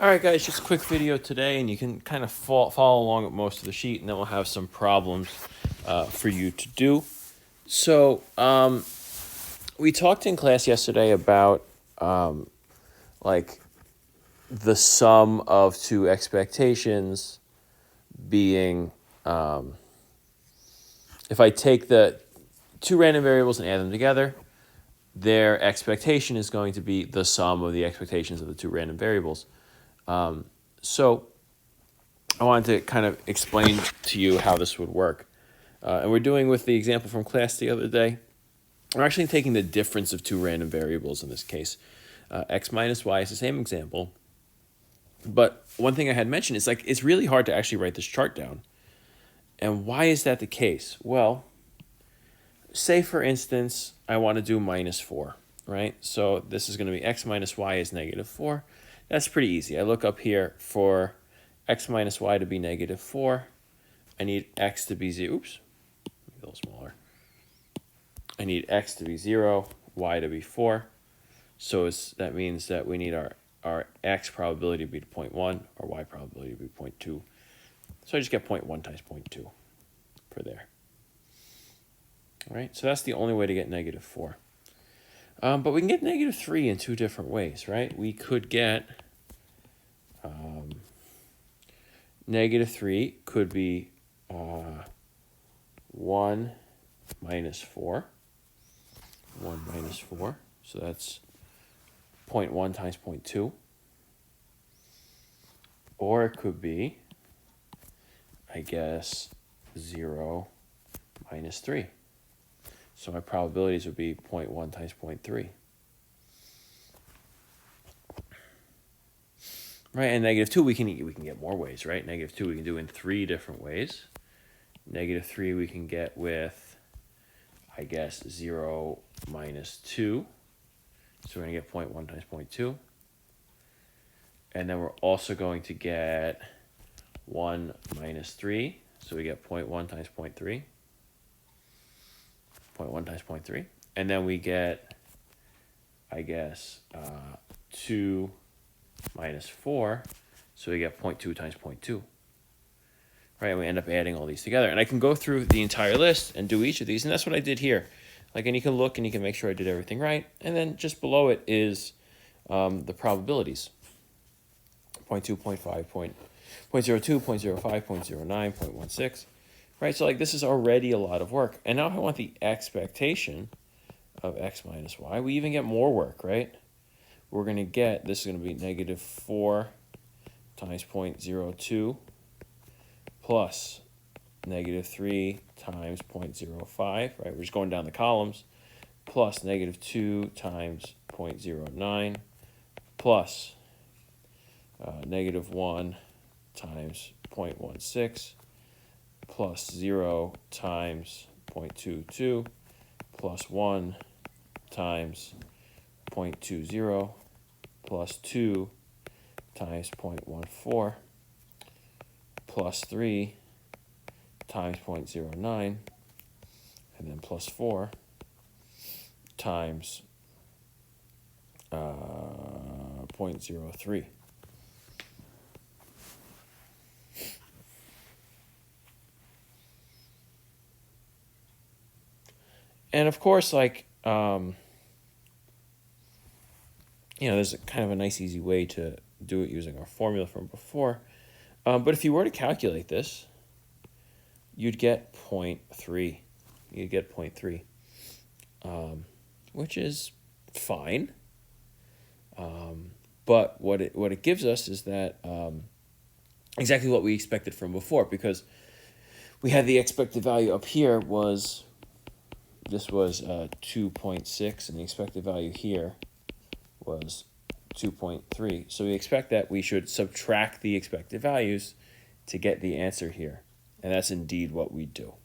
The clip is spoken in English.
All right, guys, just a quick video today, and you can kind of follow along with most of the sheet, and then we'll have some problems for you to do. So we talked in class yesterday about like the sum of two expectations being, if I take the two random variables and add them together, their expectation is going to be the sum of the expectations of the two random variables. So I wanted to kind of explain to you how this would work. And we're doing with the example from class the other day. We're actually taking the difference of two random variables in this case. X minus y is the same example. But one thing I had mentioned is it's really hard to actually write this chart down. And why is that the case? Well, say for instance, I want to do minus 4, right? So this is going to be x minus y is negative 4. That's pretty easy. I look up here for x minus y to be negative 4. I need x to be 0. Oops, a little smaller. I need x to be 0, y to be 4. So that means that we need our x probability to be 0.1, our y probability to be 0.2. So I just get 0.1 times 0.2 for there. All right, so that's the only way to get negative 4. But we can get negative 3 in two different ways, right? We could get negative 3 could be 1 minus 4. 1 minus 4. So that's 0.1 times 0.2. Or it could be, I guess, 0 minus 3. So my probabilities would be 0.1 times 0.3. Right, and negative 2 we can get more ways, right? Negative 2 we can do in 3 different ways. Negative 3 we can get with, I guess, 0 minus 2. So we're going to get 0.1 times 0.2. And then we're also going to get 1 minus 3. So we get 0.1 times 0.3. 0.1 times 0.3. And then we get, I guess, 2 minus 4. So we get 0.2 times 0.2. Right, and we end up adding all these together. And I can go through the entire list and do each of these. And that's what I did here. And you can look and you can make sure I did everything right. And then just below it is the probabilities. 0.2, 0.5, 0.02, 0.05, 0.09, 0.16. Right, so this is already a lot of work. And now if I want the expectation of x minus y, we even get more work, right? We're going to get, this is going to be negative 4 times 0.02 plus negative 3 times 0.05, right? We're just going down the columns, plus negative 2 times 0.09 plus negative 1 times 0.16 plus 0 times 0.22 plus 1 times 0.20 plus 2 times 0.14 plus 3 times 0.09 and then plus 4 times 0.03. And of course, there's kind of a nice easy way to do it using our formula from before. But if you were to calculate this, you'd get 0.3. You'd get 0.3, which is fine. But what it gives us is that exactly what we expected from before, because we had the expected value up here was 2.6, and the expected value here was 2.3. So we expect that we should subtract the expected values to get the answer here. And that's indeed what we do.